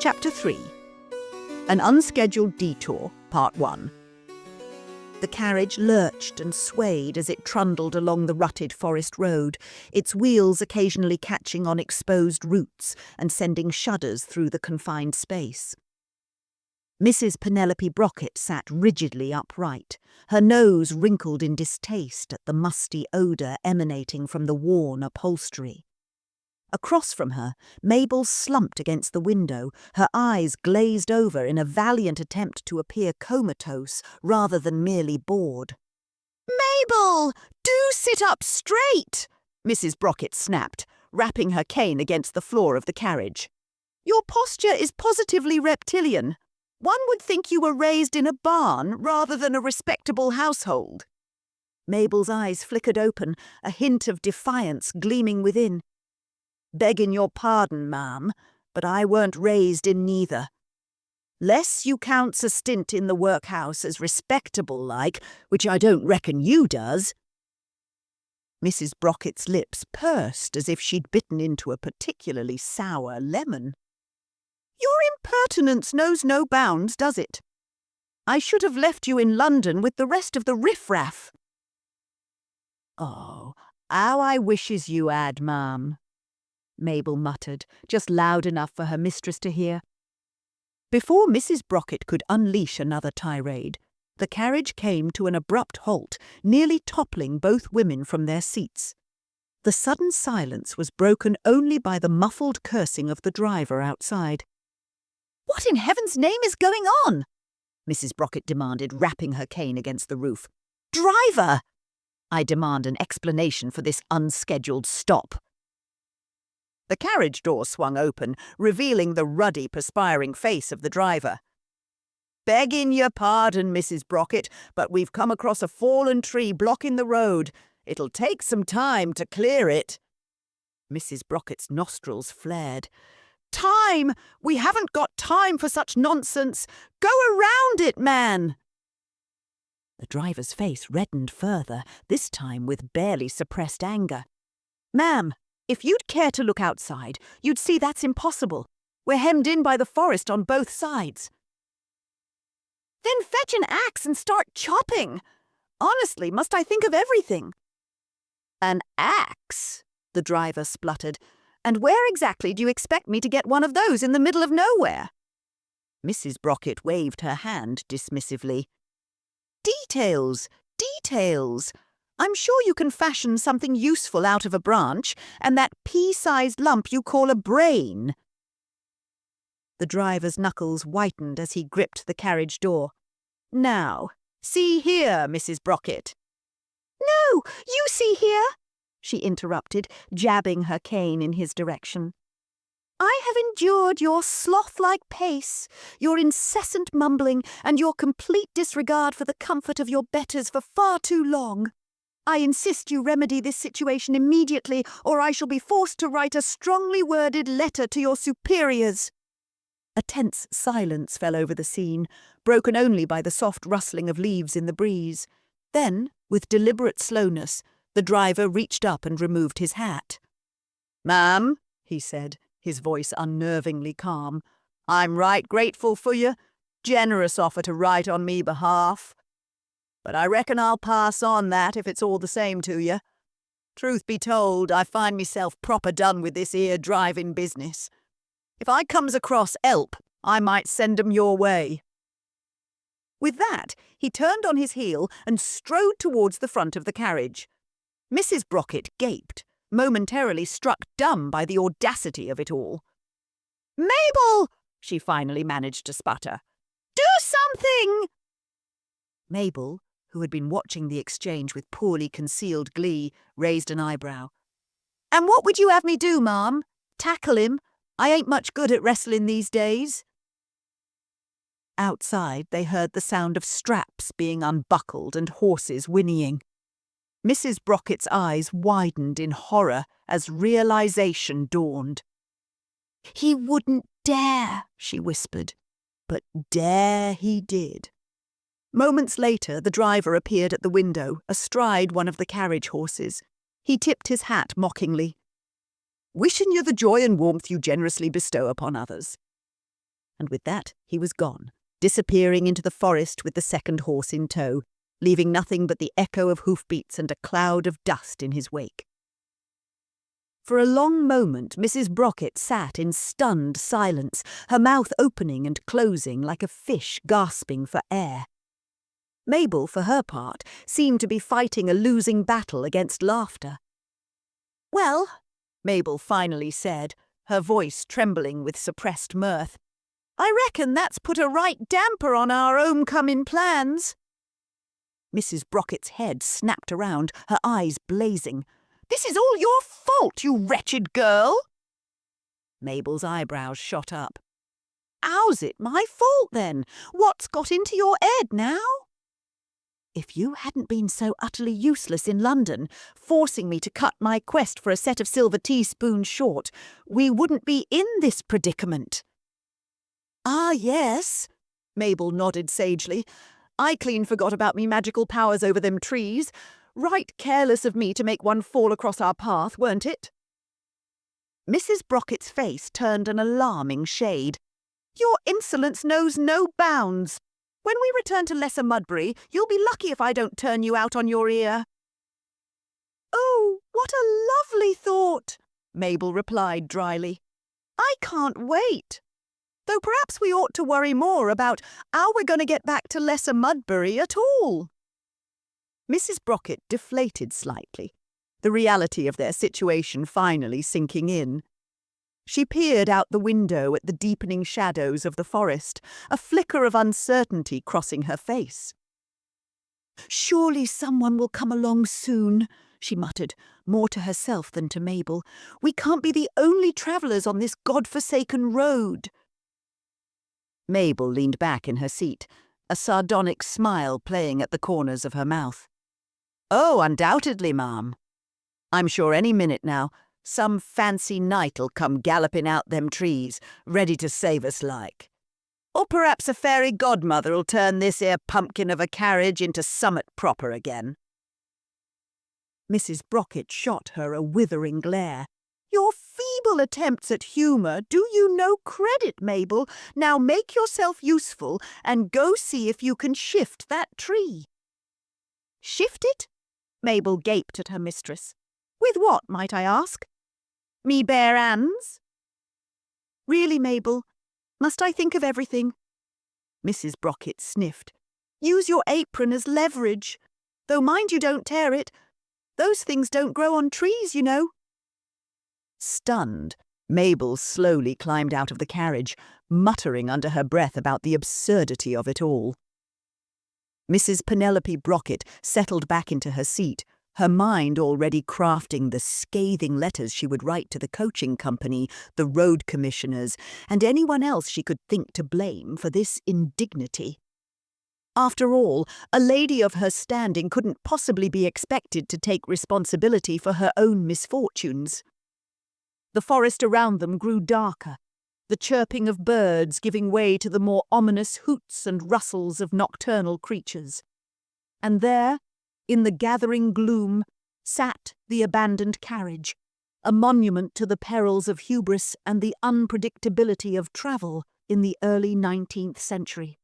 Chapter 3. An Unscheduled Detour, Part 1. The carriage lurched and swayed as it trundled along the rutted forest road, its wheels occasionally catching on exposed roots and sending shudders through the confined space. Mrs. Penelope Brockett sat rigidly upright, her nose wrinkled in distaste at the musty odour emanating from the worn upholstery. Across from her, Mabel slumped against the window, her eyes glazed over in a valiant attempt to appear comatose rather than merely bored. "Mabel, do sit up straight!" Mrs. Brockett snapped, rapping her cane against the floor of the carriage. "Your posture is positively reptilian. One would think you were raised in a barn rather than a respectable household." Mabel's eyes flickered open, a hint of defiance gleaming within. "Begging your pardon, ma'am, but I weren't raised in neither. Less you counts a stint in the workhouse as respectable-like, which I don't reckon you does." Mrs. Brockett's lips pursed as if she'd bitten into a particularly sour lemon. "Your impertinence knows no bounds, does it? I should have left you in London with the rest of the riffraff." "Oh, how I wishes you had, ma'am," Mabel muttered, just loud enough for her mistress to hear. Before Mrs. Brockett could unleash another tirade, the carriage came to an abrupt halt, nearly toppling both women from their seats. The sudden silence was broken only by the muffled cursing of the driver outside. "What in heaven's name is going on?" Mrs. Brockett demanded, rapping her cane against the roof. "Driver! I demand an explanation for this unscheduled stop." The carriage door swung open, revealing the ruddy, perspiring face of the driver. "Begging your pardon, Mrs. Brockett, but we've come across a fallen tree blocking the road. It'll take some time to clear it." Mrs. Brockett's nostrils flared. "Time! We haven't got time for such nonsense! Go around it, man!" The driver's face reddened further, this time with barely suppressed anger. "Ma'am, if you'd care to look outside, you'd see that's impossible. We're hemmed in by the forest on both sides." "Then fetch an axe and start chopping. Honestly, must I think of everything?" "An axe?" the driver spluttered. "And where exactly do you expect me to get one of those in the middle of nowhere?" Mrs. Brockett waved her hand dismissively. "Details, details. I'm sure you can fashion something useful out of a branch, and that pea-sized lump you call a brain." The driver's knuckles whitened as he gripped the carriage door. "Now, see here, Mrs. Brockett." "No, you see here," she interrupted, jabbing her cane in his direction. "I have endured your sloth-like pace, your incessant mumbling, and your complete disregard for the comfort of your betters for far too long. I insist you remedy this situation immediately, or I shall be forced to write a strongly worded letter to your superiors." A tense silence fell over the scene, broken only by the soft rustling of leaves in the breeze. Then, with deliberate slowness, the driver reached up and removed his hat. "Ma'am," he said, his voice unnervingly calm, "I'm right grateful for you. Generous offer to write on me behalf. But I reckon I'll pass on that if it's all the same to you. Truth be told, I find myself proper done with this 'ere driving business. If I comes across 'elp, I might send 'em your way." With that, he turned on his heel and strode towards the front of the carriage. Mrs. Brockett gaped, momentarily struck dumb by the audacity of it all. "Mabel!" she finally managed to sputter. "Do something!" Mabel, who had been watching the exchange with poorly concealed glee, raised an eyebrow. "And what would you have me do, ma'am? Tackle him? I ain't much good at wrestling these days." Outside, they heard the sound of straps being unbuckled and horses whinnying. Mrs. Brockett's eyes widened in horror as realization dawned. "He wouldn't dare," she whispered. But dare he did. Moments later, the driver appeared at the window, astride one of the carriage horses. He tipped his hat mockingly. "Wishing you the joy and warmth you generously bestow upon others." and with that he was gone, disappearing into the forest with the second horse in tow, leaving nothing but the echo of hoofbeats and a cloud of dust in his wake. For a long moment Mrs. Brockett sat in stunned silence, her mouth opening and closing like a fish gasping for air. Mabel, for her part, seemed to be fighting a losing battle against laughter. "Well," Mabel finally said, her voice trembling with suppressed mirth, "I reckon that's put a right damper on our homecoming plans." Mrs. Brockett's head snapped around, her eyes blazing. "This is all your fault, you wretched girl!" Mabel's eyebrows shot up. "How's it my fault, then? What's got into your head now?" "If you hadn't been so utterly useless in London, forcing me to cut my quest for a set of silver teaspoons short, we wouldn't be in this predicament." "Ah, yes," Mabel nodded sagely. "I clean forgot about me magical powers over them trees. Right careless of me to make one fall across our path, weren't it?" Mrs. Brockett's face turned an alarming shade. "Your insolence knows no bounds. When we return to Lesser Mudbury, you'll be lucky if I don't turn you out on your ear." "Oh, what a lovely thought," Mabel replied dryly. "I can't wait. Though perhaps we ought to worry more about how we're going to get back to Lesser Mudbury at all." Mrs. Brockett deflated slightly, the reality of their situation finally sinking in. She peered out the window at the deepening shadows of the forest, a flicker of uncertainty crossing her face. "Surely someone will come along soon," she muttered, more to herself than to Mabel. "We can't be the only travellers on this God-forsaken road." Mabel leaned back in her seat, a sardonic smile playing at the corners of her mouth. "Oh, undoubtedly, ma'am. I'm sure any minute now some fancy knight'll come galloping out them trees, ready to save us like. Or perhaps a fairy godmother'll turn this here pumpkin of a carriage into summat proper again." Mrs. Brockett shot her a withering glare. "Your feeble attempts at humour do you no credit, Mabel. Now make yourself useful and go see if you can shift that tree." "Shift it?" Mabel gaped at her mistress. "With what, might I ask? Me bare hands?" "Really, Mabel, must I think of everything?" Mrs. Brockett sniffed. "Use your apron as leverage. Though mind you don't tear it. Those things don't grow on trees, you know." Stunned, Mabel slowly climbed out of the carriage, muttering under her breath about the absurdity of it all. Mrs. Penelope Brockett settled back into her seat, her mind already crafting the scathing letters she would write to the coaching company, the road commissioners, and anyone else she could think to blame for this indignity. After all, a lady of her standing couldn't possibly be expected to take responsibility for her own misfortunes. The forest around them grew darker, the chirping of birds giving way to the more ominous hoots and rustles of nocturnal creatures. And there, in the gathering gloom, sat the abandoned carriage, a monument to the perils of hubris and the unpredictability of travel in the early 19th century.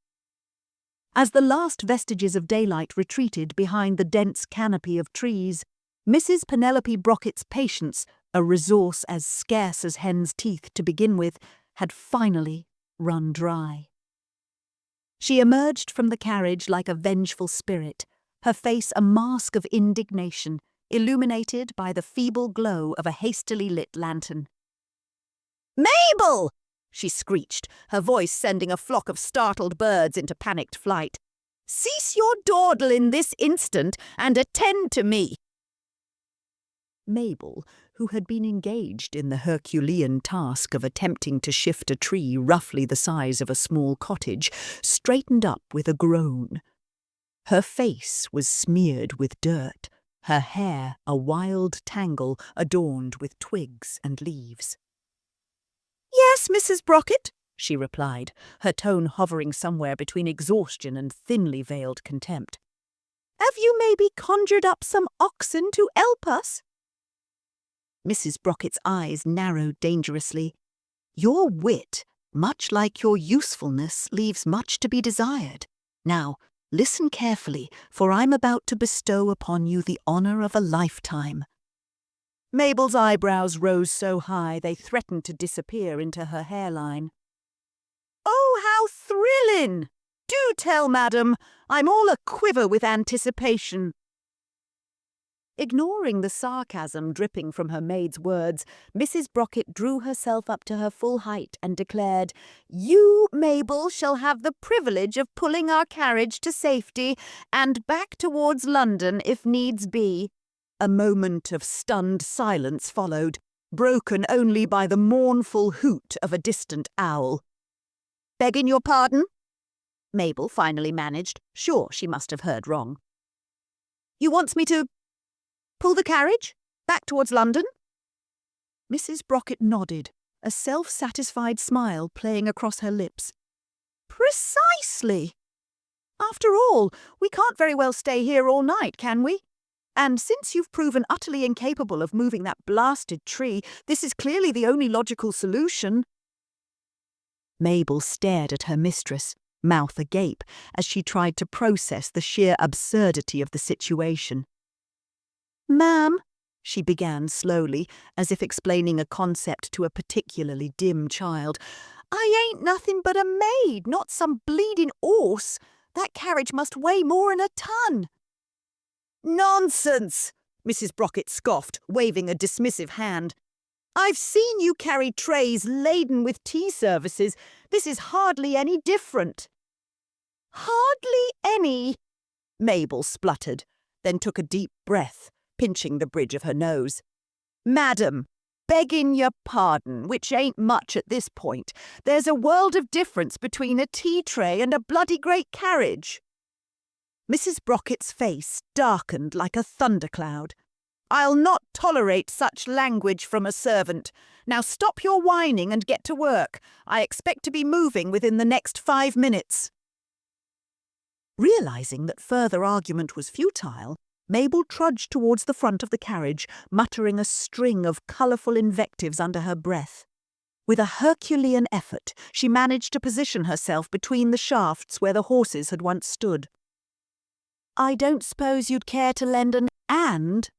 As the last vestiges of daylight retreated behind the dense canopy of trees, Mrs. Penelope Brockett's patience, a resource as scarce as hen's teeth to begin with, had finally run dry. She emerged from the carriage like a vengeful spirit, her face a mask of indignation, illuminated by the feeble glow of a hastily lit lantern. "Mabel!" she screeched, her voice sending a flock of startled birds into panicked flight. "Cease your dawdling this instant and attend to me." Mabel, who had been engaged in the Herculean task of attempting to shift a tree roughly the size of a small cottage, straightened up with a groan. Her face was smeared with dirt, her hair a wild tangle adorned with twigs and leaves. "Yes, Mrs. Brockett," she replied, her tone hovering somewhere between exhaustion and thinly veiled contempt. "Have you maybe conjured up some oxen to help us?" Mrs. Brockett's eyes narrowed dangerously. "Your wit," much like your usefulness, leaves much to be desired. Now, listen carefully, for I'm about to bestow upon you the honour of a lifetime." Mabel's eyebrows rose so high they threatened to disappear into her hairline. "Oh, how thrilling! Do tell, madam. I'm all a-quiver with anticipation." Ignoring the sarcasm dripping from her maid's words, Mrs. Brocket drew herself up to her full height and declared, "You, Mabel, shall have the privilege of pulling our carriage to safety and back towards London if needs be." A moment of stunned silence followed, broken only by the mournful hoot of a distant owl. "Begging your pardon?" Mabel finally managed, sure she must have heard wrong. "You wants me to pull the carriage back towards London?" Mrs. Brocket nodded, a self-satisfied smile playing across her lips. "Precisely. After all, we can't very well stay here all night, can we? And since you've proven utterly incapable of moving that blasted tree, this is clearly the only logical solution." Mabel stared at her mistress, mouth agape, as she tried to process the sheer absurdity of the situation. "Ma'am," she began slowly, as if explaining a concept to a particularly dim child, "I ain't nothing but a maid, not some bleeding 'orse. That carriage must weigh more'n a ton." "Nonsense!" Mrs. Brocket scoffed, waving a dismissive hand. "I've seen you carry trays laden with tea services. This is hardly any different." "Hardly any," Mabel spluttered, then took a deep breath, pinching the bridge of her nose. "Madam, begging your pardon, which ain't much at this point, there's a world of difference between a tea tray and a bloody great carriage." Mrs. Brocket's face darkened like a thundercloud. "I'll not tolerate such language from a servant. Now stop your whining and get to work. I expect to be moving within the next 5 minutes." Realising that further argument was futile, Mabel trudged towards the front of the carriage, muttering a string of colourful invectives under her breath. With a Herculean effort, she managed to position herself between the shafts where the horses had once stood. "I don't suppose you'd care to lend an hand?"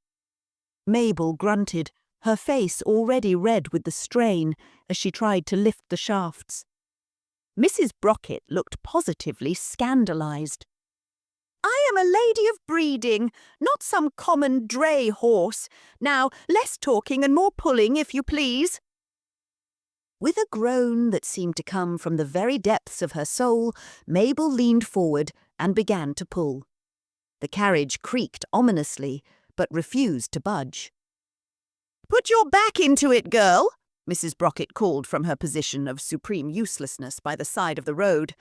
Mabel grunted, her face already red with the strain, as she tried to lift the shafts. Mrs. Brocket looked positively scandalised. "I am a lady of breeding, not some common dray horse. Now, less talking and more pulling, if you please." With a groan that seemed to come from the very depths of her soul, Mabel leaned forward and began to pull. The carriage creaked ominously, but refused to budge. "Put your back into it, girl," Mrs. Brocket called from her position of supreme uselessness by the side of the road.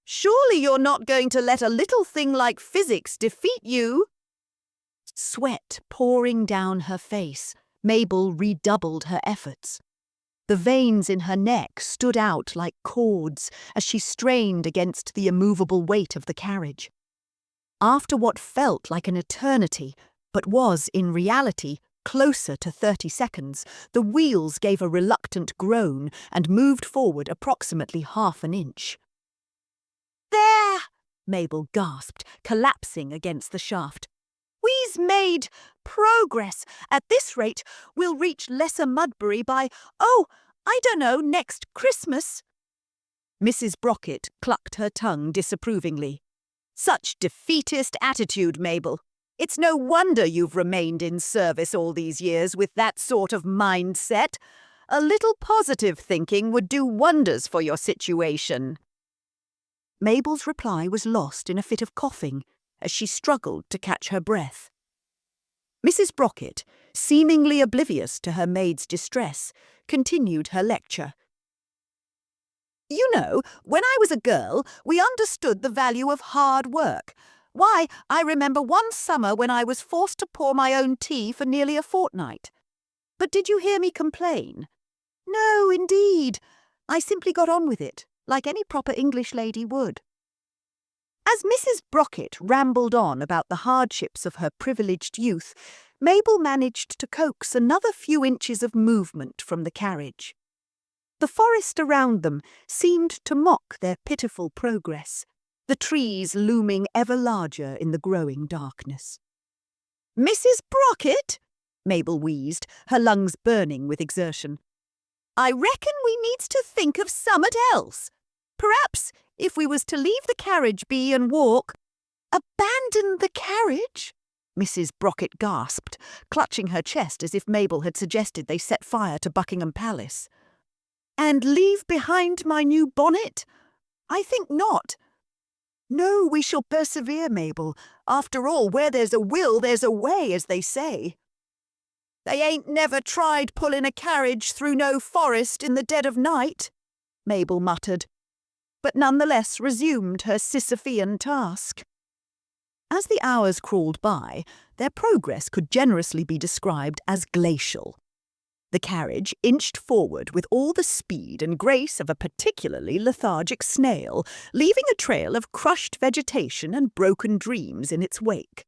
"Surely you're not going to let a little thing like physics defeat you?" Sweat pouring down her face, Mabel redoubled her efforts. The veins in her neck stood out like cords as she strained against the immovable weight of the carriage. After what felt like an eternity, but was, in reality, closer to 30 seconds, the wheels gave a reluctant groan and moved forward approximately half an inch. "There!" Mabel gasped, collapsing against the shaft. "We's made progress. At this rate, we'll reach Lesser Mudbury by, I don't know, next Christmas." Mrs. Brocket clucked her tongue disapprovingly. "Such defeatist attitude, Mabel. It's no wonder you've remained in service all these years with that sort of mindset. A little positive thinking would do wonders for your situation." Mabel's reply was lost in a fit of coughing as she struggled to catch her breath. Mrs. Brocket, seemingly oblivious to her maid's distress, continued her lecture. "You know, when I was a girl, we understood the value of hard work. Why, I remember one summer when I was forced to pour my own tea for nearly a fortnight. But did you hear me complain? No, indeed. I simply got on with it, like any proper English lady would." As Mrs. Brocket rambled on about the hardships of her privileged youth, Mabel managed to coax another few inches of movement from the carriage. The forest around them seemed to mock their pitiful progress, the trees looming ever larger in the growing darkness. "Mrs. Brocket," Mabel wheezed, her lungs burning with exertion. "I reckon we needs to think of summat else. Perhaps, if we was to leave the carriage be and walk—" "Abandon the carriage?" Mrs. Brocket gasped, clutching her chest as if Mabel had suggested they set fire to Buckingham Palace. "And leave behind my new bonnet? I think not. No, we shall persevere, Mabel. After all, where there's a will, there's a way, as they say." "They ain't never tried pulling a carriage through no forest in the dead of night," Mabel muttered, but nonetheless resumed her Sisyphean task. As the hours crawled by, their progress could generously be described as glacial. The carriage inched forward with all the speed and grace of a particularly lethargic snail, leaving a trail of crushed vegetation and broken dreams in its wake.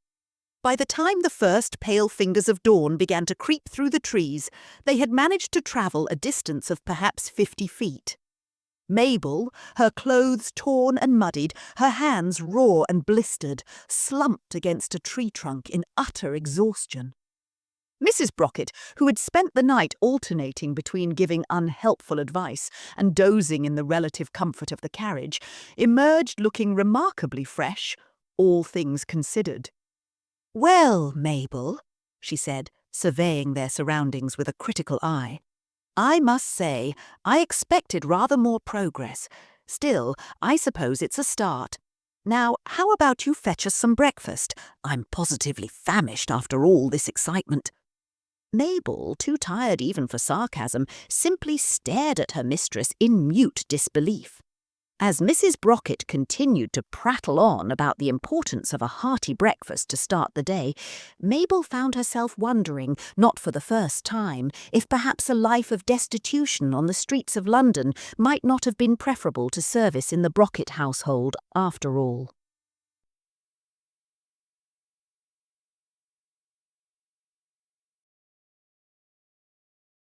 By the time the first pale fingers of dawn began to creep through the trees, they had managed to travel a distance of perhaps 50 feet. Mabel, her clothes torn and muddied, her hands raw and blistered, slumped against a tree trunk in utter exhaustion. Mrs. Brocket, who had spent the night alternating between giving unhelpful advice and dozing in the relative comfort of the carriage, emerged looking remarkably fresh, all things considered. "Well, Mabel," she said, surveying their surroundings with a critical eye, "I must say, I expected rather more progress. Still, I suppose it's a start. Now, how about you fetch us some breakfast? I'm positively famished after all this excitement." Mabel, too tired even for sarcasm, simply stared at her mistress in mute disbelief. As Mrs. Brocket continued to prattle on about the importance of a hearty breakfast to start the day, Mabel found herself wondering, not for the first time, if perhaps a life of destitution on the streets of London might not have been preferable to service in the Brocket household after all.